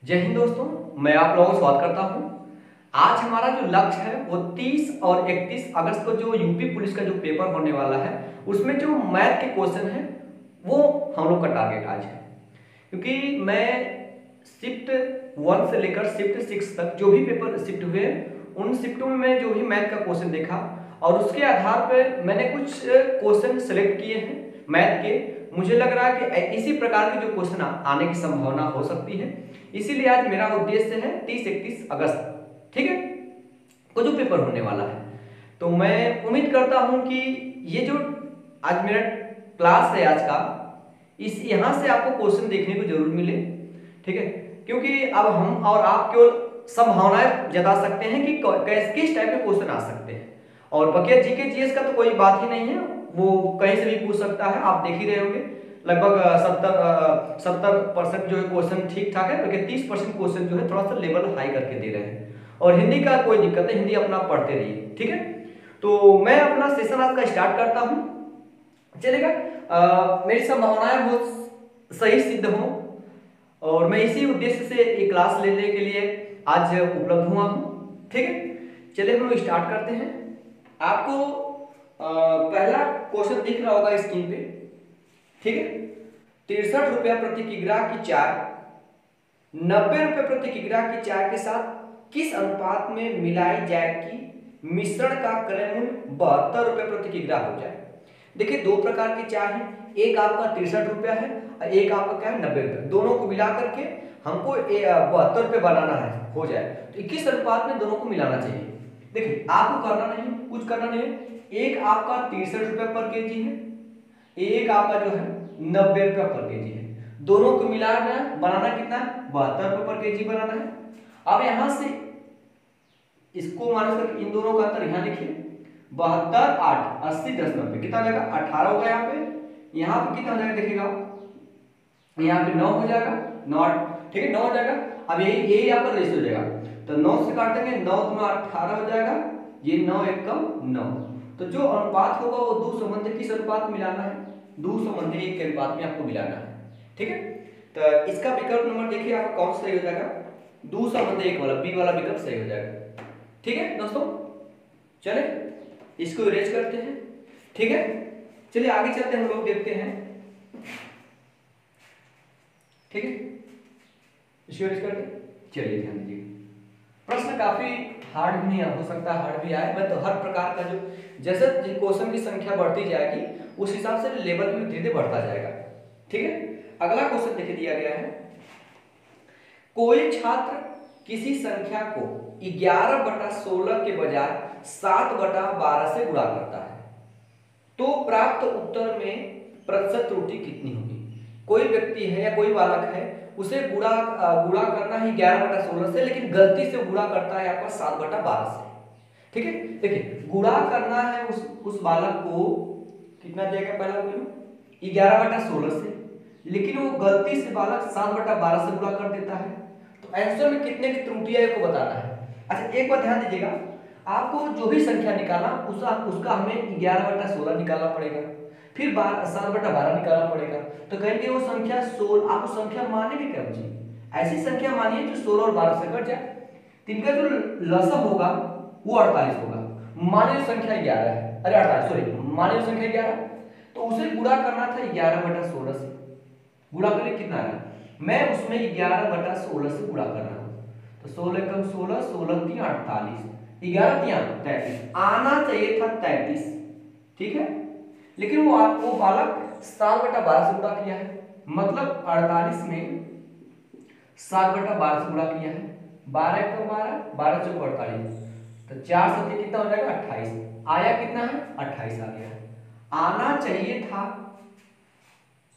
जय हिंद दोस्तों, मैं आप लोगों का स्वागत करता हूं। आज हमारा जो लक्ष्य है वो 30 और 31 अगस्त को जो यूपी पुलिस का जो पेपर होने वाला है उसमें जो मैथ के क्वेश्चन है वो हम लोग का टारगेट आज है। क्योंकि मैं शिफ्ट 1 से लेकर शिफ्ट 6 तक जो भी पेपर शिफ्ट हुए उन शिफ्टों में मैं जो भी मैथ का क्वेश्चन देखा और उसके आधार पर मैंने कुछ क्वेश्चन सेलेक्ट किए हैं मैथ के। मुझे लग रहा है कि इसी प्रकार के जो क्वेश्चन आने की संभावना हो सकती है, इसीलिए आज मेरा उद्देश्य है 30-31 अगस्त, ठीक है, को जो पेपर होने वाला है। तो मैं उम्मीद करता हूं कि ये जो आज मेरा क्लास है आज का, इस यहां से आपको क्वेश्चन देखने को जरूर मिले, ठीक है। क्योंकि अब हम और आप केवल संभावनाएं जता सकते हैं कि किस टाइप के क्वेश्चन आ सकते हैं, और बकिया जीके जीएस का तो कोई बात ही नहीं है, वो कहीं से भी पूछ सकता है। आप देख ही रहे होंगे लगभग 70% जो है क्वेश्चन ठीक ठाक है, बल्कि 30% क्वेश्चन जो है थोड़ा सा लेवल हाई करके दे रहे हैं। और हिंदी का कोई दिक्कत नहीं, हिंदी अपना पढ़ते रहिए, ठीक है। तो मैं अपना सेशन आज का स्टार्ट करता हूं, चलेगा। मेरी संभावनाएं बहुत सही सिद्ध हों और मैं इसी उद्देश्य से एक क्लास लेने के लिए आज उपलब्ध हुआ हूं, ठीक है। चलिए हम लोग स्टार्ट करते हैं। आपको पहला क्वेश्चन दिख रहा होगा स्क्रीन पे, ठीक है। 63 रुपया प्रति किग्रा की चाय 90 रुपये प्रति किग्रा की चाय के साथ किस अनुपात में मिलाई जाए कि मिश्रण का क्रय मूल्य 72 रुपये प्रति किग्रा हो जाए। देखिए, दो प्रकार की चाय है, एक आपका 63 रुपया है और एक आपका क्या है 90 रुपये। दोनों को मिला करके हमको 72 रुपये बनाना है, हो जाए तो 21 अनुपात में दोनों को मिलाना चाहिए। देखिए, आपको करना नहीं, कुछ करना नहीं है। एक आपका 63 रुपये पर केजी है, एक आपका जो है 90 रुपये पर केजी है। दोनों को मिलाना बनाना कितना है, 72 रुपये पर केजी बनाना है। अब यहां से इसको माइनस करके इन दोनों का अंतर यहां लिखिए, 72 8 80 10 90 कितना हो जाएगा 18 होगा। यहाँ पे कितना हो जाएगा देखिएगा, यहाँ पे 9 हो जाएगा, 9, ठीक है, 9 हो जाएगा। अब यही आपका रेशियो हो जाएगा, तो 9 से काट देंगे, 9 दूना 18 हो जाएगा, ये 9 एकम 9। तो जो अनुपात होगा वो 2 संबंध किस अनुपात में मिलाना है, 2 संबंध 1 के अनुपात में आपको मिलाना है, ठीक है। तो इसका विकल्प नंबर देखिए आपका कौन सा सही हो जाएगा, 2 संबंध 1 वाला, बी वाला विकल्प सही हो जाएगा, ठीक है दोस्तों। चले इसको इरेज करते हैं, ठीक है। चलिए आगे चलते हैं, हम लोग देखते हैं, ठीक है। इसको इरेज करते, चलिए ध्यान दीजिए। प्रश्न काफी हार्ड भी नहीं हो सकता, हार्ड भी आए, मैं तो हर प्रकार का जो जैसे क्वेश्चन की संख्या बढ़ती जाएगी उस हिसाब से लेवल भी धीरे धीरे बढ़ता जाएगा, ठीक है। अगला क्वेश्चन देखिए दिया गया है, कोई छात्र किसी संख्या को 11/16 के बजाय 7/12 से गुणा करता है तो प्राप्त उत्तर में प्रतिशत त्रुटि कितनी होगी। कोई व्यक्ति है या कोई बालक है, उसे गुणा करना है 11/16 से, लेकिन गलती से गुणा करता है आपका 7/12 से, ठीक है। देखिए, गुणा करना है उस बालक को कितना देगा, पहला बोलो 11/16 से, लेकिन वो गलती से बालक 7/12 से गुणा कर देता है, तो आंसर में कितने की त्रुटि है को बताना है। अच्छा, एक बात ध्यान दीजिएगा, आपको जो भी संख्या निकालना उसका हमें 11/16 निकालना पड़ेगा, फिर 7/12 निकालना पड़ेगा। तो कहेंगे वो संख्या 16, आप उस संख्या मानेंगे क्या जी, ऐसी संख्या मानिए जो 16 और 12 से कट जाए, तिनका जो लसम होगा वो 48 होगा। माने जो संख्या 11 है, अरे 48 सॉरी, माने जो संख्या 11, तो उसे गुणा करना था 11/16 से। गुणा करने कितना है, मैं उसमें 11/16 से गुणा कर रहा हूं, तो 16 कम 16, 16 3 48, 11 3 33, आना चाहिए था 33, ठीक है। लेकिन वो बालक 7/12 से गुणा किया है, मतलब 48 में 7/12 से गुणा किया है, 12 कम 12, 12 चौक 48, तो 4 7 कितना हो जाएगा 28, आया कितना है 28 आ गया। आना चाहिए था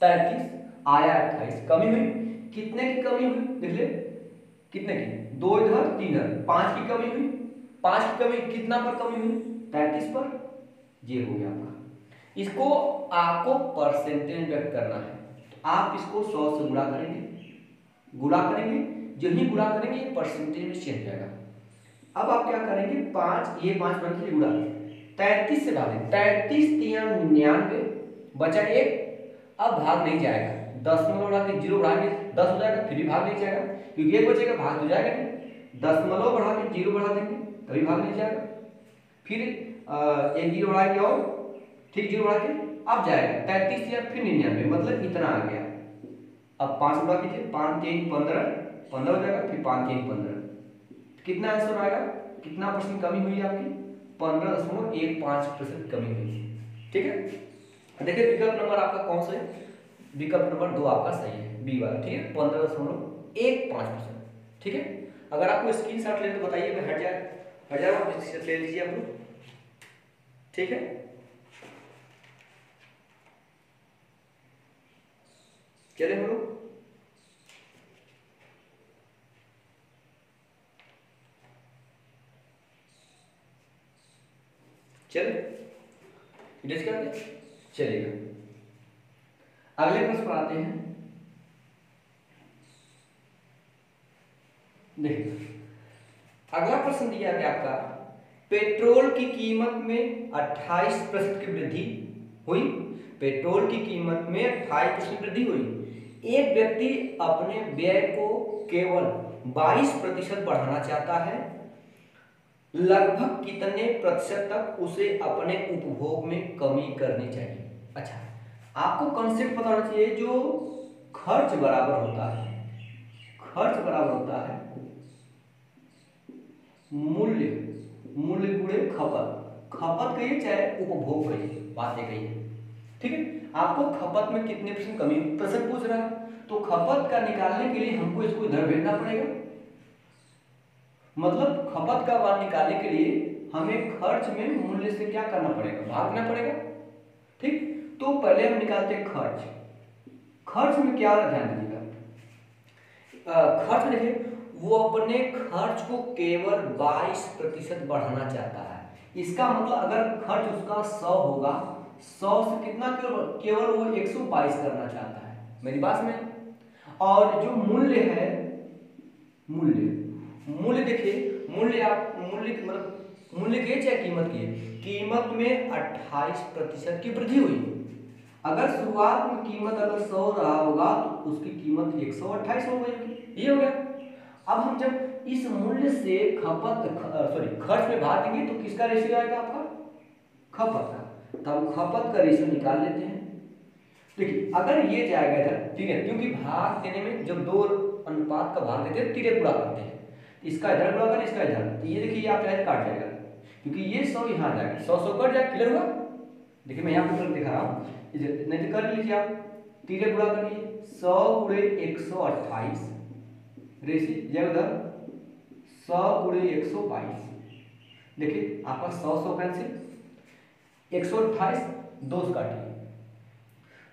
33, आया 28, कमी हुई, कितने की कमी हुई देख ले, कितने की, 2 इधर 3 इधर, 5 की कमी हुई, 5 की कमी कितना पर कमी हुई 33 पर, ये हो गया आपका। इसको आपको परसेंटेज व्यक्त करना है, तो आप इसको 100 से गुणा करेंगे, जो ही गुणा करेंगे ये परसेंटेज में चेंज जाएगा। अब आप क्या करेंगे, 5 ये 5 बन के गुणा 33 से भागे, 33 3 99 बचा 1, अब भाग नहीं जाएगा, दशमलव बढ़ा के 0 बढ़ाएंगे 10 हो जाएगा, फिर भी भाग नहीं जाएगा क्योंकि 1 बचेगा, भाग तो जाएगा नहीं। दशमलव बढ़ा के 0 बढ़ा देंगे तभी भाग नहीं जाएगा, फिर एक 0 बढ़ाएंगे और ठीक 0 बढ़ा के अब जाएगा 33 या फिर 99, मतलब इतना आ गया। अब 5 गुणा कीजिए, 5 3 15 15 हो जाएगा, फिर 5 3 15, कितना आंसर आएगा, कितना परसेंट कमी हुई है आपकी, 15.15% कमी हुई है। ठीक है, देखिए विकल्प नंबर आपका कौन सा है, विकल्प नंबर 2 आपका सही है, बी वाला। ठीक है, 15.15%। ठीक है, अगर आपको स्क्रीन शॉट लेने तो बताइए, हट जाए आप ले लीजिए आप लोग। ठीक है, चले हम लोग चले डिस्कस करते चलेगा। अगले प्रश्न पर आते हैं। देखिए अगला प्रश्न दिया गया आपका, पेट्रोल की कीमत में 28% की वृद्धि हुई। पेट्रोल की कीमत में 28% वृद्धि हुई। एक व्यक्ति अपने व्यय को केवल 22% बढ़ाना चाहता है, लगभग कितने प्रतिशत तक उसे अपने उपभोग में कमी करनी चाहिए। अच्छा, आपको कॉन्सेप्ट पता होना चाहिए, जो खर्च बराबर होता है, खर्च बराबर होता है मूल्य, मूल्य गुणे खपत, खपत कहिए चाहे उपभोग कहिए, बात एक ही है। ठीक है, आपको खपत में कितने परसेंट कमी प्रश्न पूछ रहा है, तो खपत का निकालने के लिए हमको इसको इधर भेजना पड़ेगा, मतलब खपत का मान निकालने के लिए हमें खर्च में मूल्य से क्या करना पड़ेगा, भागना पड़ेगा। ठीक, तो पहले हम निकालते हैं खर्च। खर्च में क्या ध्यान दीजिएगा, खर्च देखिए वो अपने खर्च को केवल 22% बढ़ाना चाहता है। इसका मतलब अगर खर्च उसका 100 होगा, 100 से कितना केवल वो 122 करना चाहता है, मेरी बात में। और जो मूल्य है, मूल्य देखिए, मूल्य आप मूल्य मतलब मूल्य की चाहे कीमत की, कीमत में 28% की वृद्धि हुई। अगर शुरुआत में कीमत अगर 100 रहा होगा तो उसकी कीमत 128 हो गई, ये हो गया। अब हम जब इस मूल्य से खर्च में भाग देंगे तो किसका रेशियो आएगा आपका, खपत का, तब खपत का रेशियो निकाल लेते हैं। देखिए अगर ये जाएगा इधर, ठीक है, क्योंकि भाग देने में जब दो अनुपात का भाग देते हैं तिरे गुणा करते हैं, इसका इधर गुणा करें इसका इधर, तो ये देखिए आप चाहे काट जाएगा, क्योंकि ये 100 यहाँ जाएगा, 100 कट जाएगा, क्लियर हुआ। देखिए मैं यहाँ पर दिखा रहा हूँ, नहीं तो कर लीजिए आप, तिरे गुणा करिए, 100 गुणे 128 रेसी जब उधर 100 गुणे 122, देखिए आपका 100 कैंसिल, 128 2 काटिए,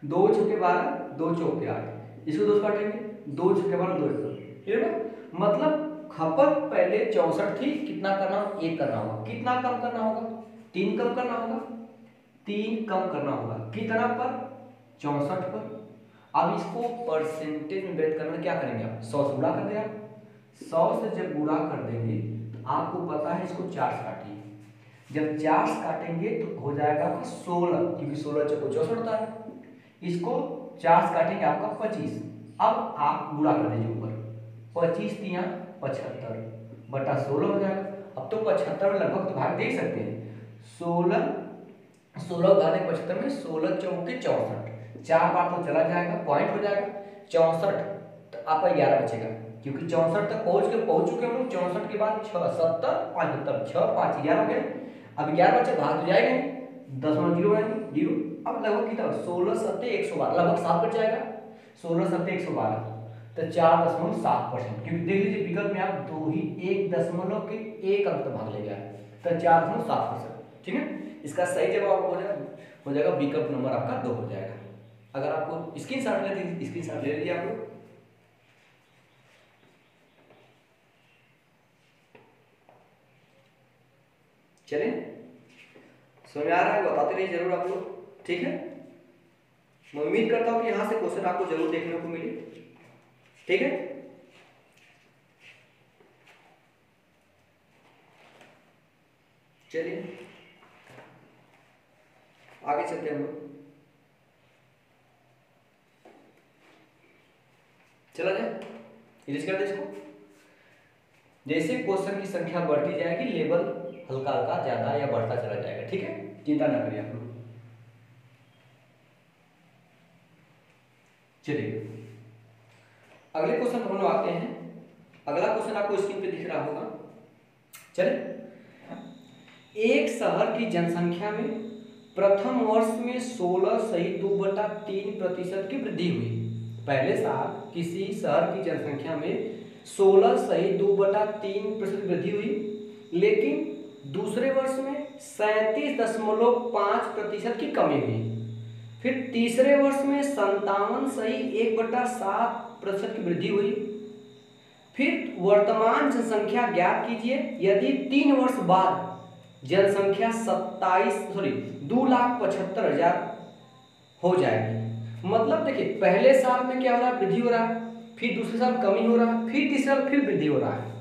2 छक्के 12 2 चौके 8, इसको 2 काटेंगे, 2 छक्के 12 2 क्लियर है। मतलब खपत पहले 64 थी, कितना करना, 1 करना होगा, कितना कम करना होगा, 3 कम करना होगा, 3 कम करना होगा, कितना पर, 64 पर। अब इसको परसेंटेज में व्यक्त करना, क्या करेंगे आप, 100 से गुणा कर दें, आप 100 से जब गुणा कर देंगे तो आपको पता है इसको 4 से काटिए, जब 4 से काटेंगे तो हो जाएगा आपका 16, क्योंकि 16 चौको 64 होता है, इसको 4 से काटेंगे आपका 25। अब आप गुणा कर दीजिए ऊपर, 25 तिया 75 बटा 16 हो जाएगा। अब तो 75 में लगभग तो भाग दे ही सकते हैं, 16 भाग 75 में 16 चौके 64, 4 बार तो चला जाएगा, पॉइंट हो जाएगा 64, तो आपका 11 बचेगा, क्योंकि 64 तक पहुंच चुके हम लोग। 64 के बाद 6 70 75 6 5 11 हो गया, अब 11 बचे, भाग तो जाएगा नहीं, 0.0 आएंगे 0। अब लगभग कितना, 16 सत्ते 112, लगभग 7 बच जाएगा, 16 सत्ते 112, तो 4.7%, क्योंकि देख लीजिए विकल्प में आप 1 अंक भाग ले गया, तो 4.7%। ठीक है, इसका सही जवाब हो जाएगा विकल्प नंबर आपका 2 हो जाएगा। अगर आपको स्क्रीनशॉट लेते हैं, स्क्रीनशॉट ले लीजिए आप लोग। चलिए समझ आ रहा है, बताते रहिए जरूर आप लोग। ठीक है, मैं उम्मीद करता हूं कि यहां से क्वेश्चन आपको जरूर देखने को मिले। ठीक है, चलिए आगे चलते हैं हम लोग। चला जाए, इरेज कर दे इसको। जैसे क्वेश्चन की संख्या बढ़ती जाएगी लेवल हल्का हल्का ज्यादा या बढ़ता चला जाएगा, ठीक है, चिंता ना करिए आप लोग। चलिए अगले क्वेश्चन पर हम लोग आते हैं। अगला क्वेश्चन आपको स्क्रीन पे दिख रहा होगा। चले, एक शहर की जनसंख्या में प्रथम वर्ष में 16.2/3% की वृद्धि हुई। पहले साल किसी शहर की जनसंख्या में 16.2/3% वृद्धि हुई, लेकिन दूसरे वर्ष में 37.5% की कमी हुई। फिर तीसरे वर्ष में 57.1/7% की वृद्धि हुई। फिर वर्तमान जनसंख्या ज्ञात कीजिए यदि 3 वर्ष बाद जनसंख्या 2,75,000 हो जाएगी। मतलब देखिए, पहले साल में क्या हो रहा है, वृद्धि हो रहा है, फिर दूसरे साल कमी हो रहा है, फिर तीसरे साल फिर वृद्धि हो रहा है।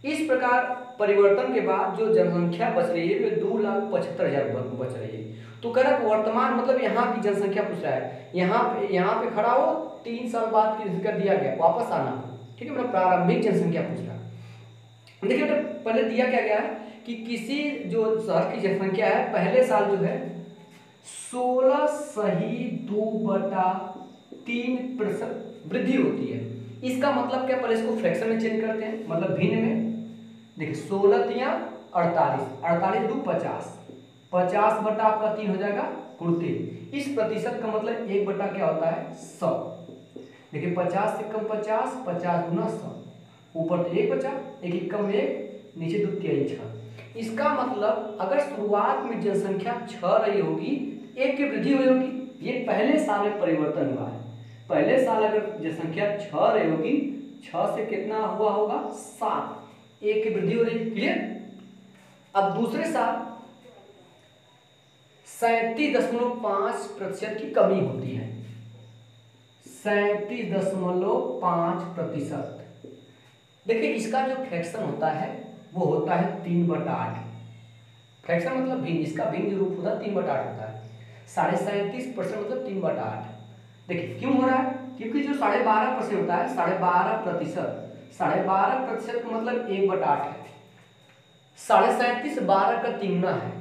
इस प्रकार परिवर्तन के बाद जो जनसंख्या बच रही है वे 2,75,000 बच रही है। तो कह रहा वर्तमान मतलब यहाँ की जनसंख्या पूछ रहा है, यहाँ पे खड़ा हो 3 साल बाद की जनसंख्या दिया गया, वापस आना, ठीक है, मतलब प्रारंभिक जनसंख्या पूछ रहा है। देखिए तो पहले दिया क्या गया है कि किसी जो शहर की जनसंख्या है पहले साल जो है 16.2/3% वृद्धि होती है। इसका मतलब क्या, पहले इसको फ्रैक्शन में चेंज करते हैं, मतलब भिन्न में। देखिए 16 48, 48 2 50, 50 बटा आपका 3 हो जाएगा 3। इस प्रतिशत का मतलब 1 बटा क्या होता है 100। देखिए 50 से कम 50, 50 गुना 100, ऊपर तो 1 बचा, 1 कम 1, नीचे 2 3 6। इसका मतलब अगर शुरुआत में जनसंख्या 6 रही होगी, 1 की वृद्धि हुई होगी, ये पहले साल में परिवर्तन हुआ है। पहले साल अगर जनसंख्या 6 रही होगी, 6 से कितना हुआ होगा 7, 1 की वृद्धि हो रही है, क्लियर। अब दूसरे साल 37.5% की कमी होती है, 37.5%। देखिए इसका जो फ्रैक्शन होता है वो होता है 3/8। फ्रैक्शन मतलब भिन्न, इसका भिन्न जो रूप होता है 3/8 होता है। 37.5% मतलब 3/8। देखिए क्यों हो रहा है, क्योंकि जो 12.5% होता है, 12.5%, 12.5% का मतलब 1/8 है। 37.5 12 का 3 गुना है,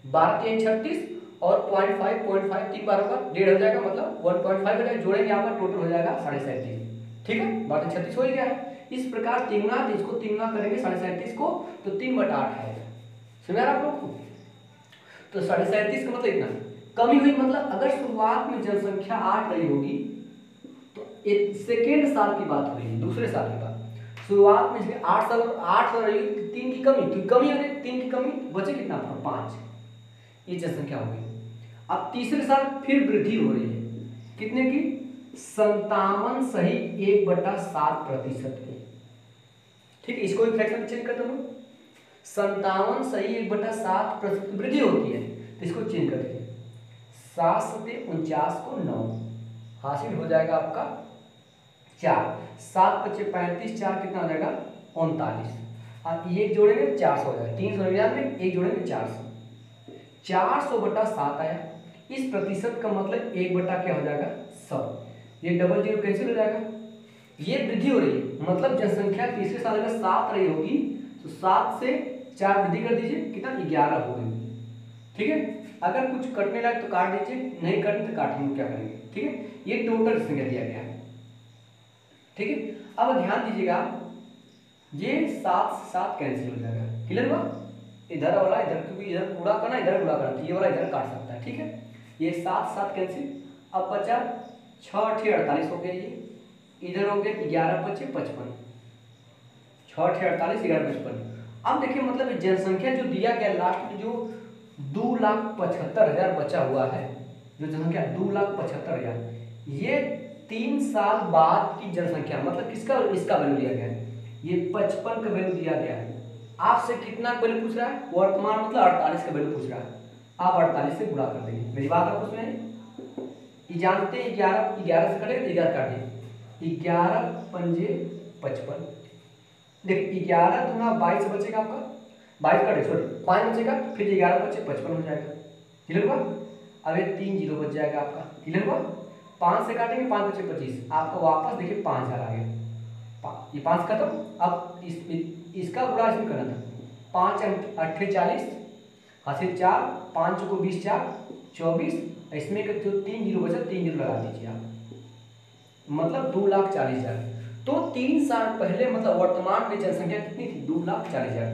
12 3 36 और 0.5 3 12 का 1.5 हो जाएगा, मतलब 1.5 हो जाएगा, जोड़ेंगे आपका टोटल हो जाएगा 37.5, ठीक है, 12 36 हो ही गया है। इस प्रकार 3 गुना, इसको 3 गुना करेंगे 37.5 को तो 3/8 है। समझ आप लोग को? तो 37.5 का मतलब इतना कमी हुई, मतलब अगर शुरुआत में जनसंख्या 8 रही होगी तो एक सेकेंड साल की बात हो रही है, दूसरे साल की बात, शुरुआत में 8 साल रही, 3 की कमी, तो कमी हो रही, 3 की कमी, बचे कितना 5, ये जनसंख्या हो गई। अब तीसरे साल फिर वृद्धि हो रही है, कितने की 57.1/7% की, ठीक है। इसको भी फ्रैक्शन में चेंज कर दो, 57.1/7% वृद्धि होती है, तो इसको चेंज कर दीजिए, 7 से 49 को 9, हासिल हो जाएगा आपका 4, 7 × 35, 4 कितना हो जाएगा 39, और एक जोड़ेंगे 400 हो जाएगा, 399, एक जोड़ेंगे 400, 400/7 आया। इस प्रतिशत का मतलब 1 बटा क्या हो जाएगा 100, ये डबल जीरो कैंसिल हो जाएगा। ये वृद्धि हो रही है, मतलब जनसंख्या तीसरे साल में 7 रही होगी तो 7 से 4 वृद्धि कर दीजिए, कितना 11 हो गई, ठीक है। अगर कुछ कटने लगे तो काट दीजिए, नहीं कटने तो काटेंगे, क्या करेंगे, ठीक है। ये टोटल संख्या दिया गया है, ठीक है। अब ध्यान दीजिएगा, ये 7 से 7 कैंसिल हो जाएगा, क्लियर हुआ। इधर वाला इधर, क्योंकि इधर पूरा करना इधर पूरा करना, ये वाला इधर काट सकता है, ठीक है। ये 7 7 कैंसिल, अब बचा 6 8 48 हो गया, ये इधर हो गया 11 5 55, 6 8 48 11 55। अब देखिए मतलब जनसंख्या जो दिया गया लास्ट में जो 2,75,000 बचा हुआ है, जो जनसंख्या 2,75,000, ये 3 साल बाद की जनसंख्या, मतलब किसका, इसका वैल्यू दिया गया है, ये 55 का वैल्यू दिया गया है। आपसे कितना वैल्यू पूछ रहा है, वर्तमान मतलब 48 का वैल्यू पूछ रहा है, आप 48 से गुणा कर देंगे, मेरी बात आपको सुने, ये जानते हैं 11 से कटेगा, 11 काट देंगे, 11 पंजे 55, देखिए 11 दूना 22 बचेगा आपका, 22 कटे सॉरी 5 बचेगा, फिर 11 बचे 55 हो जाएगा, क्लियर हुआ। अब ये 3 जीरो बच जाएगा आपका, क्लियर हुआ। 5 से काटेंगे 5 बचे 25, आपका वापस देखिए 5000 आ गया, ये 5 खत्म। अब इसका गुणा इसमें करना था, 5 8 40, हासिल 4, 5 को 20 4 24, इसमें जो 3 जीरो बचा 3 जीरो लगा दीजिए आप, मतलब 2,40,000। तो 3 साल पहले मतलब वर्तमान में जनसंख्या कितनी थी? 2,40,000।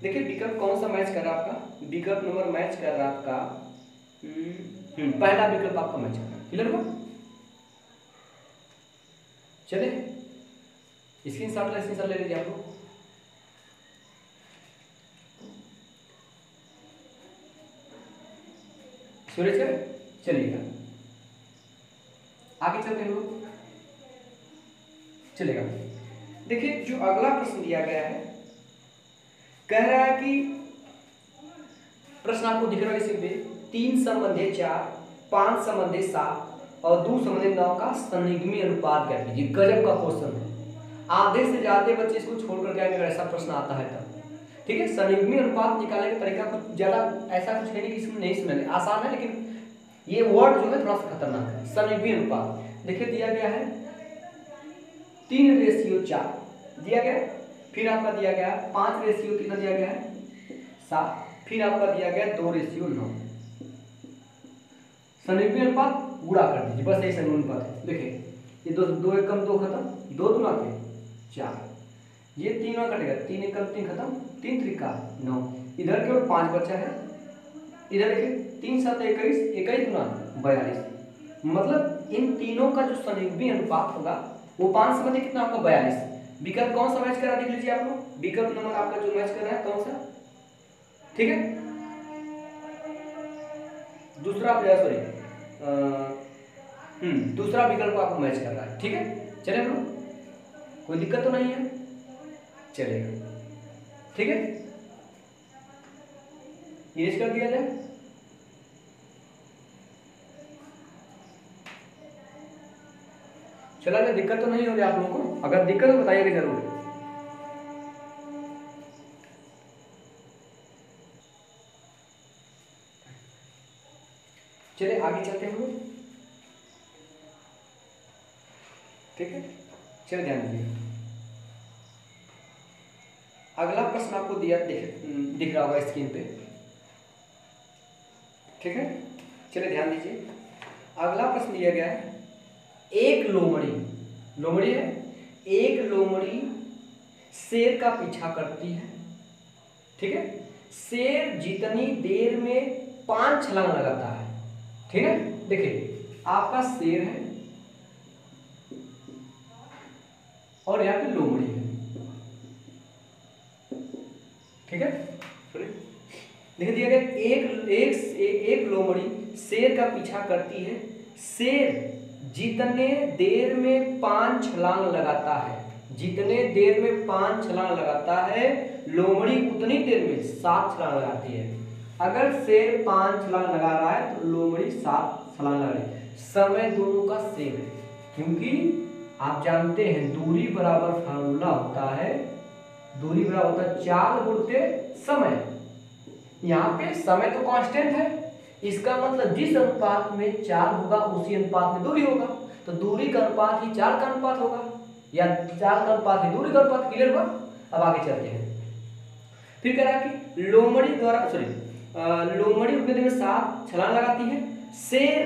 देखिए विकल्प कौन सा मैच कर रहा है आपका? विकल्प नंबर मैच कर रहा है आपका पहला विकल्प आपका मैच कर रहा है। क्लियर हुआ? चले स्क्रीनशॉट ले लीजिए आप लोग। सूरज सर चलिएगा, आगे चलते हैं लोग, चलेगा। देखिए जो अगला प्रश्न दिया गया है, कह रहा है कि प्रश्न आपको दिख रहा है इसी पे, 3 संबंधी 4, 5 संबंधी 7 और 2 संबंधी 9 का संनिग्मी अनुपात ज्ञात कीजिए। गजब का क्वेश्चन है, आधे से ज्यादा बच्चे इसको छोड़ करके अगर ऐसा प्रश्न आता है तब, ठीक है। संनिग्मी अनुपात निकालने का तरीका कुछ ज्यादा ऐसा कुछ है नहीं कि इसमें नहीं समझ आसान है, लेकिन ये वर्ड जो है थोड़ा सा खतरनाक है। संनिग्मी अनुपात देखिए दिया गया है 3:4 दिया गया, फिर आपका दिया गया 5 रेशियो कितना दिया गया है 7, फिर आपका दिया गया 2:9। संनिग्मी अनुपात गुणा कर दीजिए, बस यही संनिग्मी अनुपात है। देखिए ये 2 एक कम 2 खत्म, 2 दूना के 4, ये 3 में कटेगा, 3 एक कम 3 खत्म, 3 त्रिका 9, इधर केवल 5 बचा है। इधर देखिए 3 7 21, 21 गुना 42, मतलब इन तीनों का जो संनिग्मी अनुपात होगा वो 5 संबंधी कितना आपका 42। विकल्प कौन सा मैच करा देख लीजिए आप लोग, विकल्प नंबर आपका जो मैच कर रहा है कौन सा, ठीक है। दूसरा सॉरी दूसरा विकल्प आपको मैच कर रहा है, ठीक है। चले हम लोग, कोई दिक्कत तो नहीं है, चलेगा, ठीक है। इरेज कर दिया जाए, चला जाए, दिक्कत तो नहीं हो रही आप लोगों को? अगर दिक्कत हो बताइएगा जरूर। चलिए आगे चलते हैं हम लोग, ठीक है। चलिए ध्यान दीजिए, अगला प्रश्न आपको दिख रहा होगा स्क्रीन पे, ठीक है। चलिए ध्यान दीजिए, अगला प्रश्न दिया गया है, एक लोमड़ी है, एक लोमड़ी शेर का पीछा करती है, ठीक है। शेर जितनी देर में 5 छलांग लगाता है, ठीक है। देखिए आपका शेर है और यहाँ पे लोमड़ी है, ठीक है। देखिए दिया गया एक लोमड़ी शेर का पीछा करती है, शेर जितने देर में 5 छलांग लगाता है, जितने देर में 5 छलांग लगाता है, लोमड़ी उतनी देर में 7 छलांग लगाती है। अगर शेर 5 छलांग लगा रहा है तो लोमड़ी 7 छलांग लगा रही है। समय दोनों का सेम है, क्योंकि आप जानते हैं दूरी बराबर फार्मूला होता है, दूरी बराबर होता है 4 गुणित समय। यहाँ पे समय तो कांस्टेंट है, इसका मतलब जिस अनुपात में 4 होगा उसी अनुपात में दूरी होगा, तो दूरी का अनुपात ही 4 का अनुपात होगा, या 4 का अनुपात ही दूरी का अनुपात। क्लियर हुआ? अब आगे चलते हैं। फिर कह रहा है कि लोमड़ी उतने देर में 7 छलांग लगाती है, शेर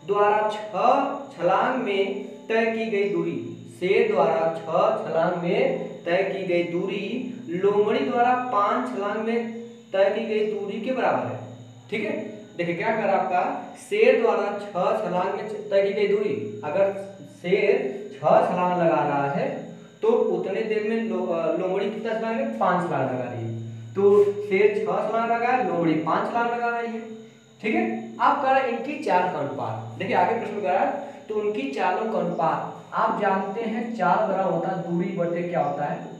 द्वारा 6 छलांग में तय की गई दूरी, शेर द्वारा 6 छलांग में तय की गई दूरी लोमड़ी द्वारा 5 छलांग में तय की गई दूरी के बराबर है, ठीक है। देखिए क्या कर आपका, शेर द्वारा 6 छलांग में तय की गई दूरी, अगर शेर 6 छलांग लगा रहा है तो उतने देर में लोमड़ी कितना छलांग है 5 छलांग लगा रही है, तो शेर 6 छलांग लगा है, लोमड़ी 5 छलांग लगा रही है, ठीक है। आप कह रहे हैं इनकी चाल का अनुपात, देखिए आगे प्रश्न कर रहा है, तो उनकी चालों का अनुपात आप जानते हैं, चाल बराबर होता है दूरी बटे क्या होता है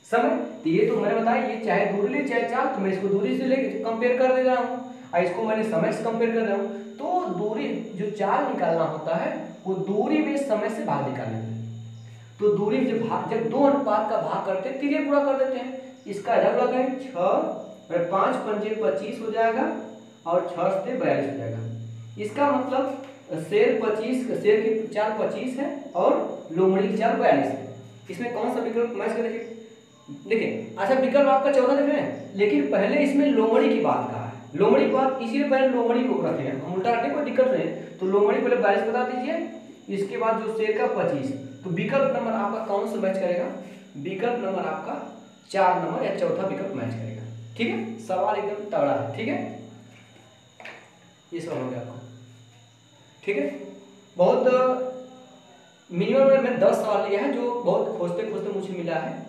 समय। तो ये तो मैंने बताया, ये चाहे दूरी ले चाहे चाल, तो मैं इसको दूरी से लेके कंपेयर कर दे रहा हूँ और इसको मैंने समय से कंपेयर कर रहा हूँ। तो दूरी जो चाल निकालना होता है वो दूरी में समय से भाग निकालना है, तो दूरी जब 2 अनुपात का भाग करते हैं तीसरे पूरा कर देते हैं, इसका जब लगाएं 6 5 पंजे 25 हो जाएगा और 6 से 42 हो जाएगा। इसका मतलब शेर की चाल 25 है और लोमड़ी की चाल 42 है, इसमें कौन सा विकल्प मैच करेगा? देखिए अच्छा विकल्प आपका 14 देख रहे हैं, लेकिन पहले इसमें लोमड़ी की बात कहा है, लोमड़ी की बात, इसीलिए पहले लोमड़ी को रख लिया, हम उल्टा रखने कोई दिक्कत नहीं है। तो लोमड़ी पहले 22 बता दीजिए, इसके बाद जो शेर का 25, तो विकल्प नंबर आपका कौन सा मैच करेगा? विकल्प नंबर आपका 4 नंबर या चौथा विकल्प मैच करेगा। ठीक है, सवाल एकदम तगड़ा है। ठीक है, ये सवाल हो गया आपको। ठीक है, बहुत मिनिमम में मैं 10 सवाल लिया है, जो बहुत खोजते खोजते मुझे मिला है।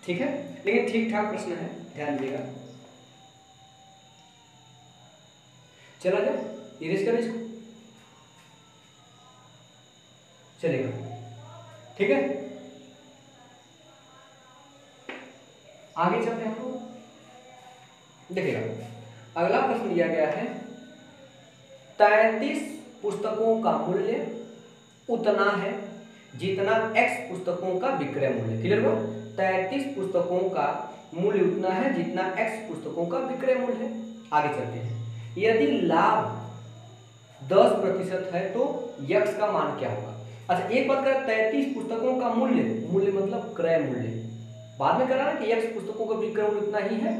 ठीक है, लेकिन ठीक ठाक प्रश्न है, ध्यान दीजिएगा। चला जाए, इरेज करें इसको, चलेगा। ठीक है, आगे चलते हैं हम लोग। देखिएगा, अगला प्रश्न दिया गया है 33 पुस्तकों का मूल्य उतना है जितना x पुस्तकों का विक्रय मूल्य। क्लियर हुआ? 33 पुस्तकों का मूल्य उतना है जितना x पुस्तकों का विक्रय मूल्य है। आगे चलते हैं, यदि लाभ 10% है तो x का मान क्या होगा? अच्छा एक बात करें, 33 पुस्तकों का मूल्य, मूल्य मतलब क्रय मूल्य, बाद में करा ना कि x पुस्तकों का विक्रय मूल्य उतना ही है,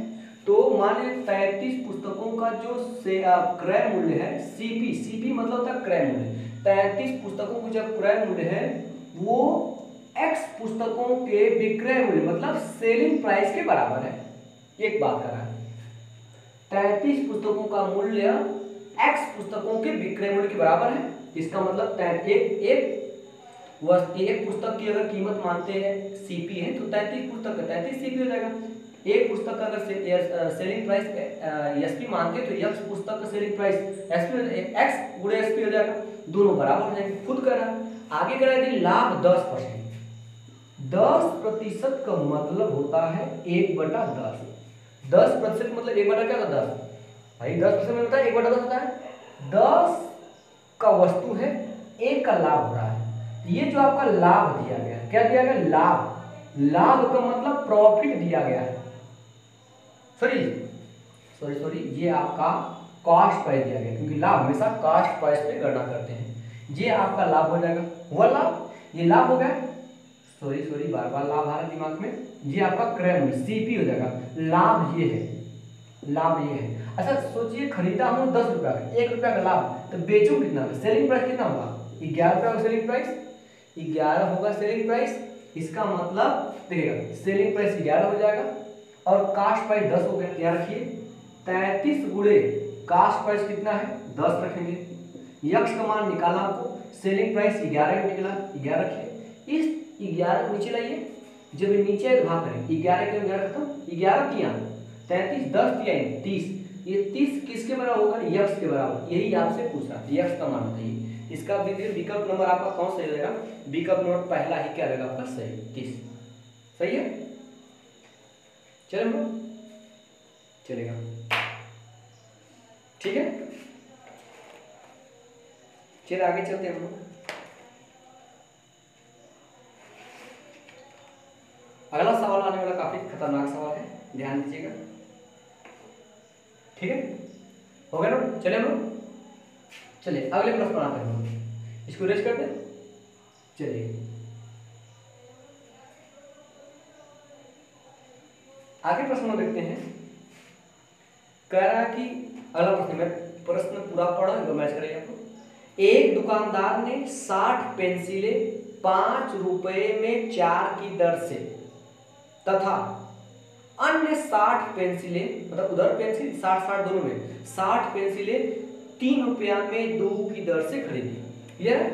तो मान लीजिए 33 पुस्तकों का जो क्रय मूल्य है CP मतलब होता है क्रय मूल्य, 33 पुस्तकों का जब क्रय मूल्य है वो x पुस्तकों के विक्रय मूल्य मतलब सेलिंग प्राइस के बराबर है। एक बात करा है, 33 पुस्तकों का मूल्य x पुस्तकों के विक्रय मूल्य के बराबर है। इसका मतलब एक पुस्तक की अगर कीमत मानते हैं CP है तो 33 पुस्तक का 33 CP हो जाएगा। एक पुस्तक का अगर सेलिंग प्राइस SP मानते हैं तो x पुस्तक का सेलिंग प्राइस x गुणे SP हो जाएगा, दोनों बराबर हो जाएंगे। खुद कर रहा है। आगे कह रहा है लाभ 10%, 10% का मतलब होता है 1/10। 10% मतलब 1/10 क्या होता है? 10 भाई 10% में होता है 1/10 होता है। 10 का वस्तु है, 1 का लाभ हो रहा है। ये जो आपका लाभ दिया गया, क्या दिया गया? लाभ। लाभ का मतलब प्रॉफिट दिया गया है। सॉरी ये आपका कॉस्ट प्राइस दिया गया, क्योंकि लाभ हमेशा कॉस्ट प्राइस पे गणना करते हैं। ये आपका लाभ हो जाएगा, हुआ लाभ, ये लाभ हो गया। सॉरी बार बार लाभ आ रहा है दिमाग में। ये आपका क्रय मूल्य CP हो जाएगा। लाभ ये है, लाभ ये है। अच्छा सोचिए खरीदा हूँ 10 रुपया का, 1 रुपया का लाभ, तो बेचूं कितना? सेलिंग प्राइस कितना होगा? 11 रुपया का सेलिंग प्राइस, 11 होगा सेलिंग प्राइस। इसका मतलब देखिएगा सेलिंग प्राइस 11 हो जाएगा और कास्ट प्राइस 10 हो गया। ध्यान रखिए 33 गुणे कास्ट प्राइस कितना है? 10 रखेंगे। यक्स का मान निकाला आपको, सेलिंग प्राइस 11 निकला, 11 रखिए। इस 11 नीचे लाइए, जब नीचे है तो भाग करें, 11 के 11 खत्म, 11 तिया 33, 10 तिया 30, ये 30 किसके बराबर होगा? यक्स के बराबर। यही आपसे पूछ रहा है, यक्स का मान बताइए। इसका विकल्प नंबर आपका कौन सही रहेगा? विकल्प नंबर पहला ही क्या रहेगा आपका? सही, 30। सही है, चलो चलेगा। ठीक है, चलिए आगे चलते हैं हम लोग। अगला सवाल आने वाला काफी खतरनाक सवाल है, ध्यान दीजिएगा। ठीक है, हो गया ना? चलिए हम लोग चलिए अगले प्रश्न बनाते हैं हम लोग, इसको रेज करते हैं। चलिए आगे प्रश्न देखते हैं। कह रहा है कि अगला प्रश्न, मैं प्रश्न पूरा पढ़ा मैच करेंगे आपको। एक दुकानदार ने 60 पेंसिलें 5 रुपए में 4 की दर से तथा अन्य 60 पेंसिलें, मतलब उधर पेंसिल 60 दोनों में 60 पेंसिलें 3 रुपया में 2 की दर से खरीदी। क्लियर है?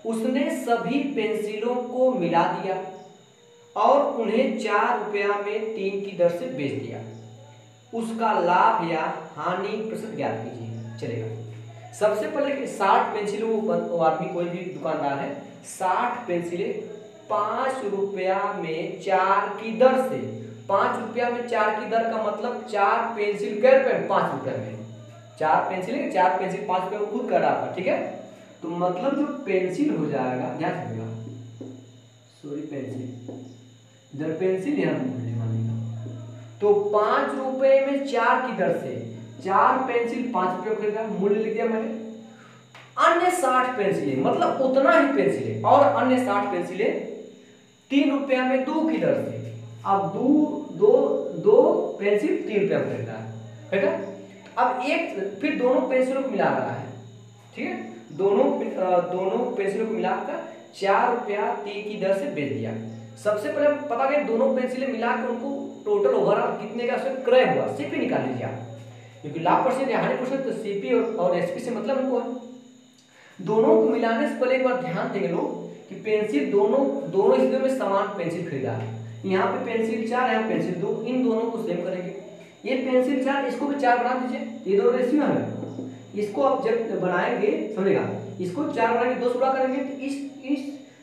उसने सभी पेंसिलों को मिला दिया और उन्हें 4 रुपया में 3 की दर से बेच दिया। उसका लाभ या हानि प्रतिशत ज्ञात कीजिए। चलेगा, सबसे पहले कि 60 पेंसिलों, वो आदमी कोई भी दुकानदार है, 60 पेंसिलें 5 रुपया में 4 की दर से, 5 रुपया में 4 की दर का मतलब 4 पेंसिल कै रुपये में? 5 रुपये में। 4 पेंसिल 5 रुपये में खुद कर रहा था। ठीक है, तो मतलब जो पेंसिल हो जाएगा, ध्यान रखिएगा, सॉरी पेंसिल, इधर पेंसिल यहाँ मूल्य मानेगा, तो 5 रुपए में 4 की दर से 4 पेंसिल 5 रुपये खरीदा, मूल्य लिख दिया मैंने। अन्य 60 पेंसिलें मतलब उतना ही पेंसिलें, और अन्य 60 पेंसिलें ₹3 में 2 की दर से। अब दो पेंसिल 3 रुपया में खरीदा है। अब फिर दोनों पेंसिलों को मिला रहा है, ठीक है, दोनों पेंसिलों को मिलाकर ₹4 की दर से बेच दिया। सबसे पहले पता करें दोनों पेंसिलें मिलाकर उनको टोटल ओवरऑल कितने का उसमें क्रय हुआ, सीपी निकाल लीजिए आप, क्योंकि लाभ परसेंट हानि परसेंट तो सीपी और एसपी से मतलब हमको है। दोनों को मिलाने से पहले एक बार ध्यान देंगे लोग कि पेंसिल दोनों हिस्सों में समान पेंसिल खरीदा है। यहाँ पे पेंसिल 4 है, पेंसिल 2, इन दोनों को सेम करेंगे। ये पेंसिल 4, इसको भी 4 बना दीजिए, ये दोनों रेशियो है। इसको आप जब बनाएंगे समझेगा, इसको 4 बनाएंगे 2 से गुणा करेंगे तो इस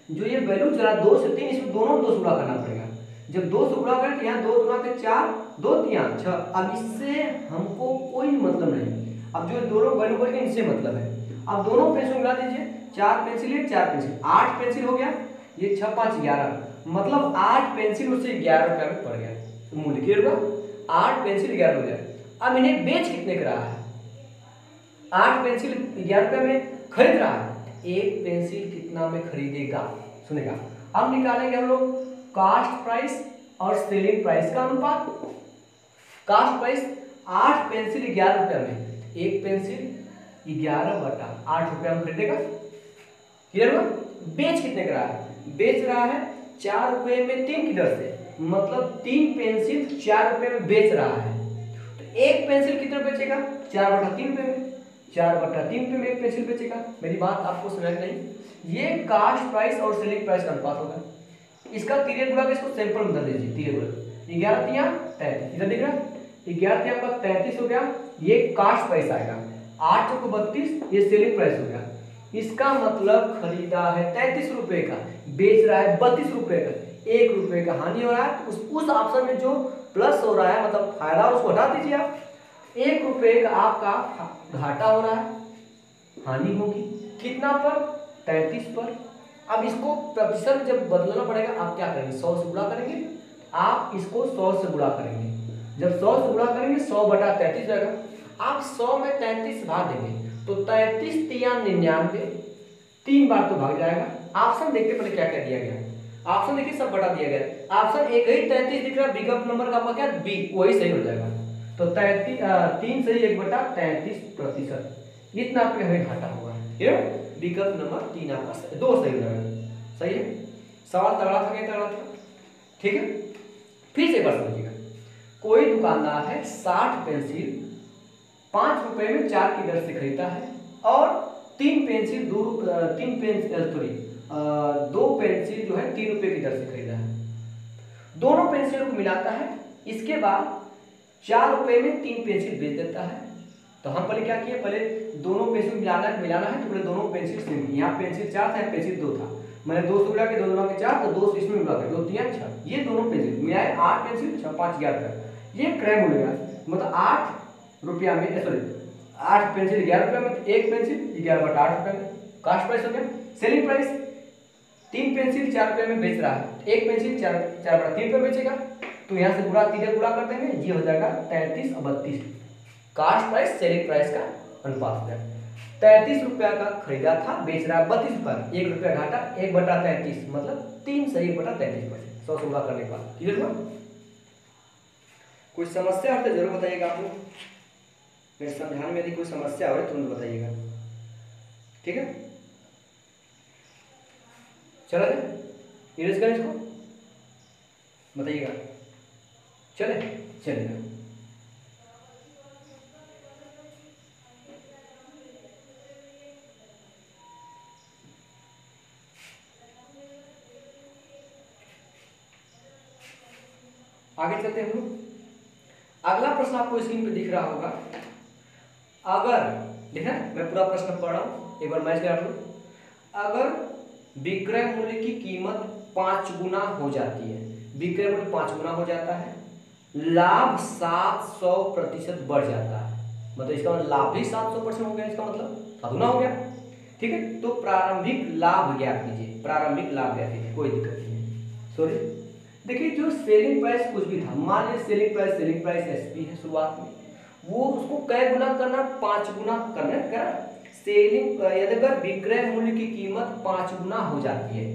जो ये वैल्यू चला 2 से 3, इसमें दोनों 2 से गुणा करना पड़ेगा। जब 2 से गुणा करें तो यहाँ 2 गुणा के 4, 2 3 6। अब इससे हमको कोई मतलब नहीं, अब जो दोनों वैल्यू बढ़ गए इनसे मतलब है। अब दोनों पेंसिल मिला दीजिए, 4 पेंसिल 4 पेंसिल 8 पेंसिल हो गया, ये 6 5 11, मतलब 8 पेंसिल उससे ₹11 में पड़ गया। तो मूल्य क्या होगा, 8 पेंसिल 11 हो गया। अब इन्हें बेच कितने का रहा है, 8 पेंसिल ₹11 में खरीद रहा है, एक पेंसिल कितना में खरीदेगा सुनेगा। अब निकालेंगे हम लोग कास्ट प्राइस और सेलिंग प्राइस का अनुपात। कास्ट प्राइस 8 पेंसिल ₹11 में, एक पेंसिल 11/8 में खरीदेगा, क्लियर हुआ। बेच कितने का रहा है, बेच रहा है ₹4 में 3 की दर से, मतलब 3 पेंसिल ₹4 में बेच रहा है। तो एक पेंसिल कितने बेचेगा, 4/3 में, 4/3 में एक पेंसिल बेचेगा। मेरी बात आपको समझ नहीं, ये कास्ट प्राइस और सेलिंग प्राइस का अनुपात होगा। इसका तिरे गुणा के इसको सैंपल में बदल लीजिए, तिरे गुणा 11 तिया 33, इधर दिख रहा है 11 तिया आपका 33 हो गया, ये कास्ट प्राइस आएगा। 8 चौको 32, ये सेलिंग प्राइस हो गया। इसका मतलब खरीदा है ₹33 का, बेच रहा है ₹32 का, ₹1 का हानि हो रहा है। उस ऑप्शन में जो प्लस हो रहा है मतलब फायदा, उसको हटा दीजिए आप। ₹1 का आपका घाटा हो रहा है, हानि होगी कितना पर, 33 पर। अब इसको प्रतिशत जब बदलना पड़ेगा, आप क्या करेंगे, 100 से गुणा करेंगे। आप इसको 100 से गुणा करेंगे, जब 100 से गुणा करेंगे 100/33 रहेगा। आप 100 में 33 भाग देंगे तो 33 तिया 99, 3 बार तो भाग जाएगा। ऑप्शन देखते पहले क्या क्या दिया गया, ऑप्शन देखिए सब बटा दिया गया। ऑप्शन एक ही 33 दिख रहा है, विकल्प नंबर का आपका क्या बी, वही सही हो जाएगा। तो 3 सही 1/33%, इतना आपके हमें घाटा होगा। विकल्प नंबर 3 आपका 2 सही हो जाएगा, सही है। सवाल तगड़ा था, क्या तगड़ा था, ठीक है। फिर से एक बार समझिएगा, कोई दुकानदार है 60 पेंसिल ₹5 में 4 की दर से खरीदता है और 2 पेंसिल जो है ₹3 की दर से खरीदा है। दोनों पेंसिलों को मिलाता है, इसके बाद ₹4 में 3 पेंसिल बेच देता है। तो हम पहले क्या किए, पहले दोनों पेंसिल मिलाना है तो पहले दोनों पेंसिल सेम, यहाँ पेंसिल 4 था, पेंसिल 2 था, मैंने 2 से मिला के 2 गुणा के 4, तो 2 से इसमें मिला के 2 3 6, ये दोनों पेंसिल मिलाए 8 पेंसिल 6 5 11, ये क्रय मूल्य है, मतलब ₹8 में, सॉरी 8 पेंसिल ₹11 में, एक पेंसिल 11/8 में कास्ट प्राइस हो गया। सेलिंग प्राइस 3 पेंसिल ₹4 में बेच रहा है, एक पेंसिल 4/3 पे बेचेगा, तो यहाँ से तीसरे गुणा कर देंगे, ये हो जाएगा 33 और 32। कास्ट प्राइस सेलिंग प्राइस का अनुपात हो जाएगा। ₹33 का खरीदा था, बेच रहा है ₹32, ₹1 घाटा, 1/33 मतलब 3 से 1/33%, 100 से गुणा करने के बाद। क्लियर हुआ। कोई समस्या है तो जरूर बताइएगा आप लोग, मेरे समझाने में यदि कोई समस्या हो तो तुरंत बताइएगा, ठीक है। चलो इरेज करें इसको, बताइएगा, चलेगा। आगे चलते हैं हम लोग। अगला प्रश्न आपको स्क्रीन पे दिख रहा होगा, अगर देखना मैं पूरा प्रश्न पढ़ रहा हूं, एक बार मैच करा लो। अगर विक्रय मूल्य की कीमत 5 गुना हो जाती है, विक्रय मूल्य 5 गुना हो जाता है, लाभ 700% बढ़ जाता है, मतलब इसका मतलब लाभ भी 700% हो गया, इसका मतलब अधूना हो गया, ठीक है। तो प्रारंभिक लाभ ज्ञात कीजिए, प्रारंभिक लाभ ज्ञात कीजिए, कोई दिक्कत नहीं है। सॉरी देखिए, जो सेलिंग प्राइस कुछ भी था, मान लीजिए सेलिंग प्राइस एसपी है शुरुआत में, वो उसको कै गुना करना, 5 गुना करना। सेलिंग यदि अगर विक्रय मूल्य की कीमत 5 गुना हो जाती है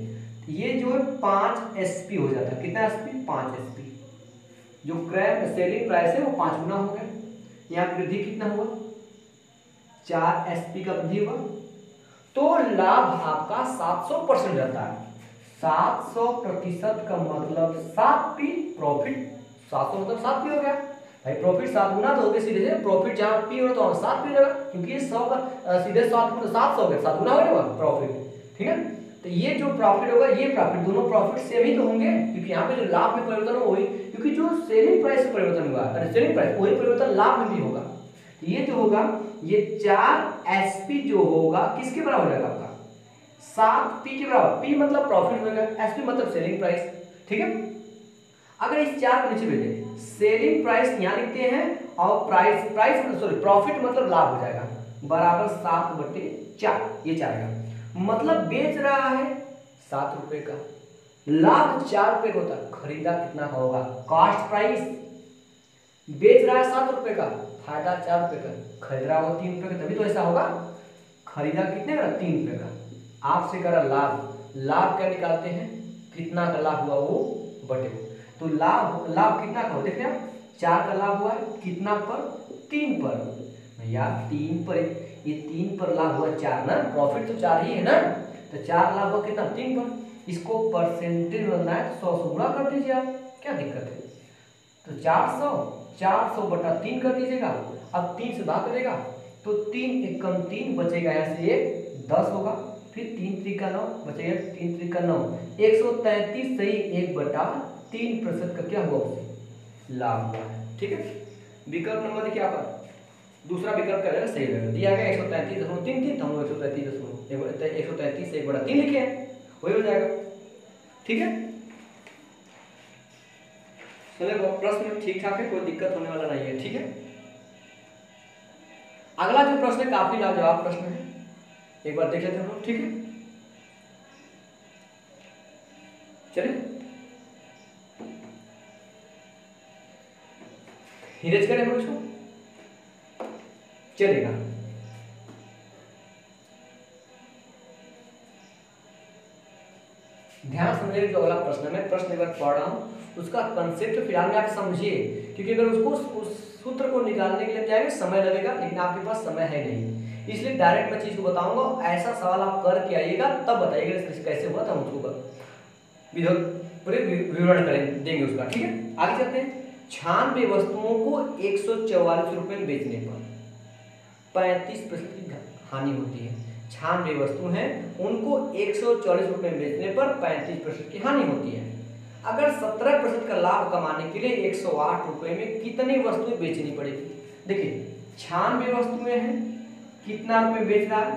ये जो है 5 SP हो जाता है। कितना SP? 5 SP। जो क्रैप सेलिंग प्राइस है वो 5 गुना हो गया। यहाँ वृद्धि कितना हुआ? 4 SP का वृद्धि हुआ। तो लाभ आपका 700% रहता है। 700% का मतलब 7P प्रॉफिट। 700 मतलब 7P हो गया भाई। प्रॉफिट 7 गुना तो हो गया सीधे से। प्रॉफिट जहाँ P हो तो 7P रहेगा, क्योंकि ये 100 का सीधे 7 गुना 700 हो गया, 7 गुना हो गया प्रॉफिट। ठीक है, तो ये जो प्रॉफिट होगा, ये प्रॉफिट, दोनों प्रॉफिट सेम ही तो होंगे, क्योंकि यहाँ पे जो लाभ में परिवर्तन हो वही, क्योंकि जो सेलिंग प्राइस में परिवर्तन हुआ है, सेलिंग प्राइस वही परिवर्तन लाभ में भी होगा। तो ये जो होगा, ये 4 SP जो होगा किसके बराबर हो जाएगा आपका? 7P के बराबर। P मतलब प्रॉफिट होगा, SP मतलब सेलिंग प्राइस। ठीक है, अगर इस 4 को नीचे भेजें, सेलिंग प्राइस यहाँ लिखते हैं और प्राइस सॉरी प्रॉफिट मतलब लाभ हो जाएगा, बराबर 7/4। ये 4 का मतलब बेच रहा है 7 रुपए का, लाभ 4 रुपए का होता है, खरीदा कितना का होगा? Cost price. बेच रहा है 7 रुपए का, फायदा 4 रुपए का, खरीद रहा होगा 3 रुपए का, तभी तो ऐसा होगा। खरीदा कितने का? 3 रुपए का। आपसे करा लाभ, लाभ क्या निकालते हैं? कितना का लाभ हुआ वो बटे। तो लाभ कितना का हो? देखिए आप, 4 का लाभ हुआ है कितना पर? 3 पर। यार 3 पर, ये 3 पर लाभ हुआ 4 ना, प्रॉफिट तो 4 ही है ना, तो 4 लाभ हुआ कितना? 3 पर। इसको परसेंटेज बनना है तो 100 से गुणा कर दीजिए आप, क्या दिक्कत है? तो 400 बटा 3 कर दीजिएगा। अब 3 से भाग करेगा तो 3 एकम 3 बचेगा, यहाँ से 1 10 होगा, फिर 3 त्रिका 9 बचेगा, 3 त्रिका 9, 133 सही 1/3% का क्या हुआ? उसे लाभ हुआ है। ठीक है, विकल्प नंबर देखिए आप, दूसरा विकल्प क्या रहेगा? सही रहेगा। दिया गया 133.33, तो हम 133 से 1/3 लिखे हैं, वही हो जाएगा। ठीक है, चलो प्रश्न ठीक ठाक है, कोई दिक्कत होने वाला नहीं है। ठीक है, अगला जो प्रश्न है काफी लाजवाब प्रश्न है, एक बार देख लेते हैं हम लोग। ठीक है, चलिए नीरज करें हम लोग, चलेगा। ध्यान समझिए, जो अगला प्रश्न मैं प्रश्न एक बार पढ़ रहा हूँ, उसका कंसेप्ट फिलहाल में आप समझिए, क्योंकि अगर उसको उस सूत्र को निकालने के लिए जाएंगे समय लगेगा, लेकिन आपके पास समय है नहीं, इसलिए डायरेक्ट मैं चीज को बताऊंगा। ऐसा सवाल आप करके आइएगा, तब बताइएगा कैसे हुआ था, उसको पूरे विवरण करें देंगे उसका। ठीक है, आगे चलते हैं। 96 वस्तुओं को 144 रुपए में बेचने पर 35% की हानि होती है। 96 वस्तु हैं, उनको 144 रुपए में बेचने पर 35% की हानि होती है। अगर 17% का लाभ कमाने के लिए 108 रुपए में कितनी वस्तुएं बेचनी पड़ेगी? देखिए 96 वस्तुएं हैं, कितना रुपए बेच रहा है?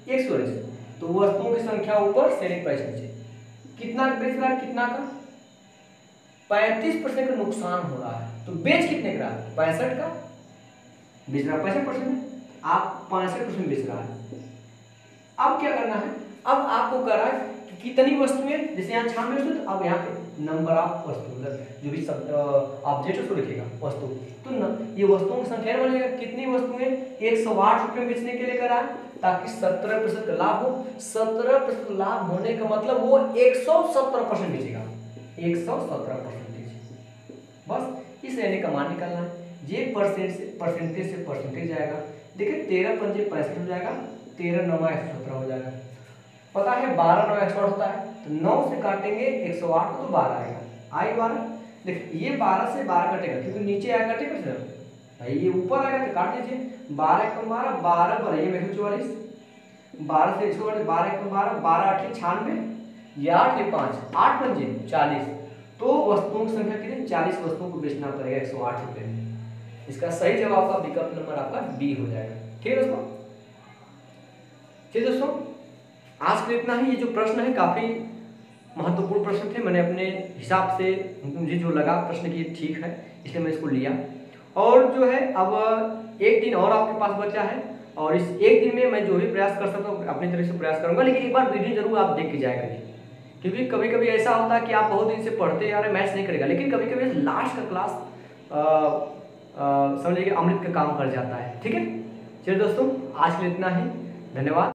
144, तो वस्तुओं की संख्या ऊपर, सेलिंग प्राइस नीचे। कितना बेच रहा है? कितना का? 35% का नुकसान हो रहा है, तो बेच कितने का? 65 का बेच रहा है, 65%, आप 65% बेच रहा है। अब क्या करना है? अब आपको कर रहा है कि कितनी वस्तुएं, जैसे यहाँ 96 वस्तु, तो अब यहाँ पे नंबर ऑफ वस्तु, जो भी ऑब्जेक्ट उसको लिखेगा वस्तु, तो ये वस्तुओं की संख्या बनेगा। कितनी वस्तुएं? 108 रुपये बेचने के लिए करा है, ताकि 17% का लाभ हो। 17% लाभ होने का मतलब वो 117% बेचेगा, 117%। बस इस रहने का मान निकालना है। ये परसेंटेज से परसेंटेज जाएगा। देखिए 13 पंजे 65 हो जाएगा, 13 9 117 हो जाएगा। पता है 12 9 108 होता है, तो 9 से काटेंगे 108 को तो 12 आएगा, आई 12। देखिए ये 12 से 12 कटेगा, क्योंकि नीचे आया कटेगा सर भाई, ये ऊपर आएगा तो काट दीजिए। 12 1 12, 12 पर ये 144, 12 से 144, 12 1 12, 12 8 96, ये 8 ये 5, 8 पंजे 40, तो वस्तुओं की संख्या कितनी? 40 वस्तुओं को बेचना पड़ेगा 108 रुपये में। इसका सही जवाब का विकल्प नंबर आपका बी हो जाएगा। ठीक है दोस्तों, ठीक है दोस्तों, आज के इतना ही। ये जो प्रश्न है काफी महत्वपूर्ण प्रश्न थे, मैंने अपने हिसाब से, मुझे जो लगा प्रश्न की ठीक है, इसलिए मैं इसको लिया। और जो है अब एक दिन और आपके पास बचा है, और इस एक दिन में मैं जो भी प्रयास कर सकता हूँ अपनी तरफ से प्रयास करूंगा, लेकिन एक बार वीडियो जरूर आप देख के जाया करिए, क्योंकि कभी कभी ऐसा होता है कि आप बहुत दिन से पढ़ते आ रहे, मैच नहीं करेगा, लेकिन कभी कभी लास्ट का क्लास समझ लीजिए अमृत का काम कर जाता है। ठीक है, चलिए दोस्तों, आज के लिए इतना ही, धन्यवाद।